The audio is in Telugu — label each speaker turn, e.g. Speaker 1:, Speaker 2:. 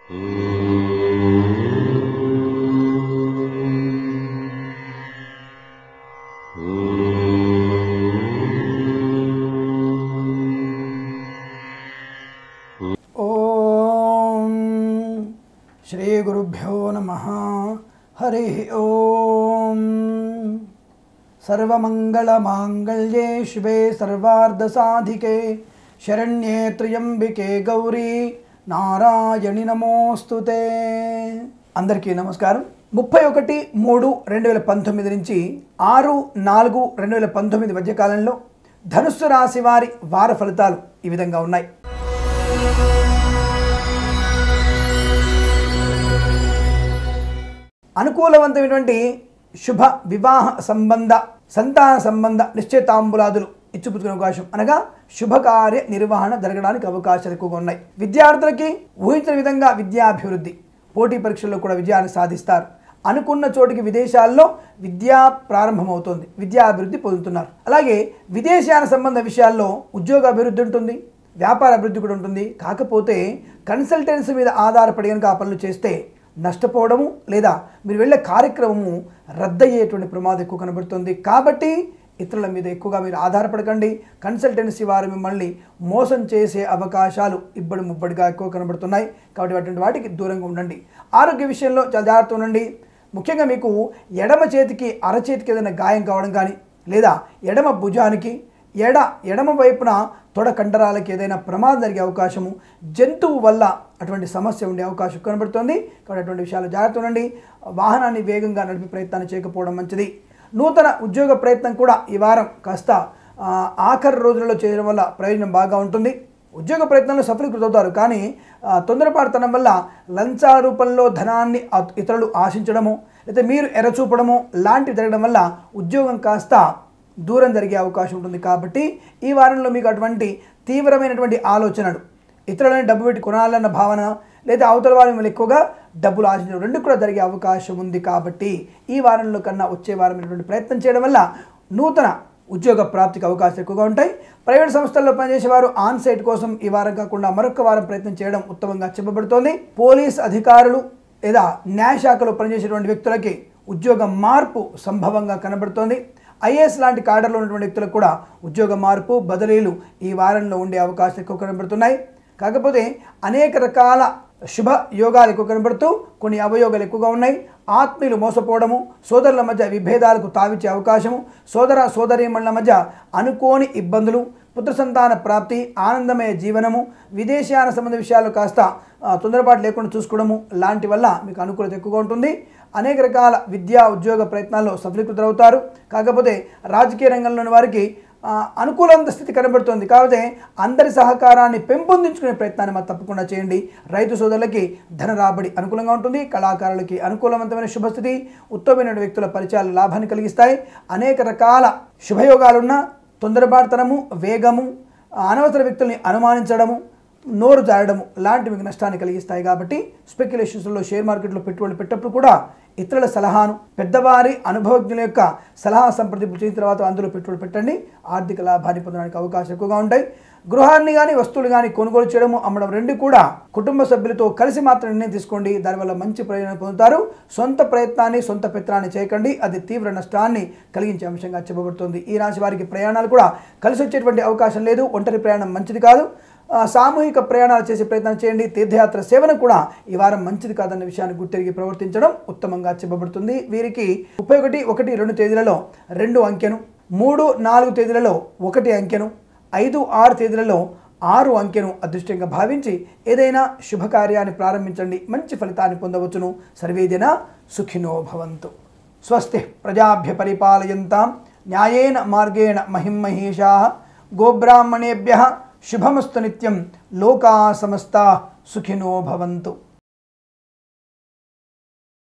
Speaker 1: శ్రీ గురుభ్యో నమః. హరి ఓం. సర్వమంగళమాంగళ్యే శివే సర్వార్ధసాధికే శరణ్యే త్ర్యంబికే గౌరీ నారాయణి నమోస్తుతే. అందరికీ నమస్కారం. 31/3/2019 నుంచి 6/4/2019 మధ్య కాలంలో ధనుస్సు రాశి వారి వార ఫలితాలు ఈ విధంగా ఉన్నాయి. అనుకూలవంతమైనటువంటి శుభ వివాహ సంబంధ సంతాన సంబంధ నిశ్చయితాంబులాదులు ఇచ్చిపుచ్చుకునే అవకాశం, అనగా శుభకార్య నిర్వహణ జరగడానికి అవకాశాలు ఎక్కువగా ఉన్నాయి. విద్యార్థులకి ఊహించిన విధంగా విద్యాభివృద్ధి, పోటీ పరీక్షల్లో కూడా విజయాన్ని సాధిస్తారు. అనుకున్న చోటికి విదేశాల్లో విద్యా ప్రారంభమవుతుంది, విద్యాభివృద్ధి పొందుతున్నారు. అలాగే విదేశాల సంబంధ విషయాల్లో ఉద్యోగ అభివృద్ధి ఉంటుంది, వ్యాపార అభివృద్ధి కూడా ఉంటుంది. కాకపోతే కన్సల్టెన్సీ మీద ఆధారపడి కనుక ఆ పనులు చేస్తే నష్టపోవడము లేదా మీరు వెళ్ళే కార్యక్రమము రద్దయ్యేటువంటి ప్రమాదం ఎక్కువ కనబడుతుంది. కాబట్టి ఇతరుల మీద ఎక్కువగా మీరు ఆధారపడకండి. కన్సల్టెన్సీ వారు మిమ్మల్ని మోసం చేసే అవకాశాలు ఇబ్బడి ముబ్బడిగా ఎక్కువ కనబడుతున్నాయి. కాబట్టి అటువంటి వాటికి దూరంగా ఉండండి. ఆరోగ్య విషయంలో చాలా జాగ్రత్త ఉండండి. ముఖ్యంగా మీకు ఎడమ చేతికి అరచేతికి ఏదైనా గాయం కావడం కానీ, లేదా ఎడమ భుజానికి ఎడమ వైపున తొడ కండరాలకి ఏదైనా ప్రమాదం జరిగే అవకాశము, జంతువు వల్ల అటువంటి సమస్య ఉండే అవకాశం కనబడుతుంది. కాబట్టి అటువంటి విషయాలు జాగ్రత్త ఉండండి. వాహనాన్ని వేగంగా నడిపే ప్రయత్నాన్ని చేయకపోవడం మంచిది. నూతన ఉద్యోగ ప్రయత్నం కూడా ఈ వారం కాస్త ఆఖరి రోజులలో చేయడం వల్ల ప్రయోజనం బాగా ఉంటుంది. ఉద్యోగ ప్రయత్నంలో సఫలీకృతవుతారు. కానీ తొందరపాటుతనం వల్ల లంచాల రూపంలో ధనాన్ని ఇతరులు ఆశించడము, లేదా మీరు ఎరచూపడము లాంటివి జరగడం వల్ల ఉద్యోగం కాస్త దూరం జరిగే అవకాశం ఉంటుంది. కాబట్టి ఈ వారంలో మీకు అటువంటి తీవ్రమైనటువంటి ఆలోచనలు, ఇతరులని డబ్బు పెట్టి కొనాలన్న భావన, లేదా అవతల వారి మిమ్మల్ని ఎక్కువగా డబ్బులు ఆశించడం, రెండు కూడా జరిగే అవకాశం ఉంది. కాబట్టి ఈ వారంలో కన్నా వచ్చే వారమైనటువంటి ప్రయత్నం చేయడం వల్ల నూతన ఉద్యోగ ప్రాప్తికి అవకాశాలు ఎక్కువగా ఉంటాయి. ప్రైవేట్ సంస్థల్లో పనిచేసేవారు ఆన్ సైట్ కోసం ఈ వారం కాకుండా మరొక వారం ప్రయత్నం చేయడం ఉత్తమంగా చెప్పబడుతోంది. పోలీస్ అధికారులు లేదా న్యాయశాఖలో పనిచేసేటువంటి వ్యక్తులకి ఉద్యోగ మార్పు సంభవంగా కనబడుతోంది. ఐఏఎస్ లాంటి కాడర్లో ఉన్నటువంటి వ్యక్తులకు కూడా ఉద్యోగ మార్పు, బదిలీలు ఈ వారంలో ఉండే అవకాశాలు ఎక్కువ కనబడుతున్నాయి. కాకపోతే అనేక రకాల శుభ యోగాలు ఎక్కువ కనబడుతూ కొన్ని అవయోగాలు ఎక్కువగా ఉన్నాయి. ఆత్మీయులు మోసపోవడము, సోదరుల మధ్య విభేదాలకు తావిచ్చే అవకాశము, సోదర సోదరీమణుల మధ్య అనుకోని ఇబ్బందులు, పుత్ర సంతాన ప్రాప్తి, ఆనందమయ జీవనము, విదేశాల సంబంధ విషయాలు కాస్త తొందరపాటు లేకుండా చూసుకోవడము లాంటి వల్ల మీకు అనుకూలత ఎక్కువగా ఉంటుంది. అనేక రకాల విద్యా ఉద్యోగ ప్రయత్నాల్లో సఫలీకృతమవుతారు. కాకపోతే రాజకీయ రంగంలోని వారికి అనుకూలమైన స్థితి కనబడుతుంది. కాకపోతే అందరి సహకారాన్ని పెంపొందించుకునే ప్రయత్నాన్ని మాత్రం తప్పకుండా చేయండి. రైతు సోదరులకి ధన రాబడి అనుకూలంగా ఉంటుంది. కళాకారులకి అనుకూలవంతమైన శుభస్థితి, ఉత్తమమైన వ్యక్తుల పరిచయాలు లాభాన్ని కలిగిస్తాయి. అనేక రకాల శుభయోగాలున్న తొందరపాటుతనము, వేగము, అనవసర వ్యక్తుల్ని అనుమానించడము, నోరు జారడము లాంటి మీకు నష్టాన్ని కలిగిస్తాయి. కాబట్టి స్పెక్యులేషన్స్లో, షేర్ మార్కెట్లో పెట్టుబడులు పెట్టినప్పుడు కూడా ఇతరుల సలహాను, పెద్దవారి అనుభవజ్ఞుల యొక్క సలహా సంప్రదింపు చేసిన తర్వాత అందులో పెట్టుబడి పెట్టండి. ఆర్థిక లాభాన్ని పొందడానికి అవకాశం ఎక్కువగా ఉంటాయి. గృహాన్ని కానీ వస్తువులు కానీ కొనుగోలు చేయడము, అమ్మడం రెండు కూడా కుటుంబ సభ్యులతో కలిసి మాత్రం నిర్ణయం తీసుకోండి. దానివల్ల మంచి ప్రయోజనం పొందుతారు. సొంత ప్రయత్నాన్ని, సొంత పెత్తనాన్ని చేయకండి. అది తీవ్ర నష్టాన్ని కలిగించే అంశంగా చెప్పబడుతుంది. ఈ రాశి వారికి ప్రయాణాలు కూడా కలిసి వచ్చేటువంటి అవకాశం లేదు. ఒంటరి ప్రయాణం మంచిది కాదు. సామూహిక ప్రయాణాలు చేసే ప్రయత్నం చేయండి. తీర్థయాత్ర సేవన కూడా ఈ వారం మంచిది కాదన్న విషయాన్ని గుర్తిరిగి ప్రవర్తించడం ఉత్తమంగా చెప్పబడుతుంది. వీరికి 31, 1, 2 తేదీలలో 2 అంకెను, 3, 4 తేదీలలో 1 అంకెను, 5, 6 తేదీలలో 6 అంకెను అదృష్టంగా భావించి ఏదైనా శుభకార్యాన్ని ప్రారంభించండి. మంచి ఫలితాన్ని పొందవచ్చును. సర్వేజన సుఖినో భవంతు. స్వస్తి ప్రజాభ్య పరిపాలయంతాం న్యాయేన మార్గేణ మహిమహేషాః గోబ్రాహ్మణేభ్యః శుభమస్తు నిత్యం. లోకా సమస్తా సుఖినో భవంతు.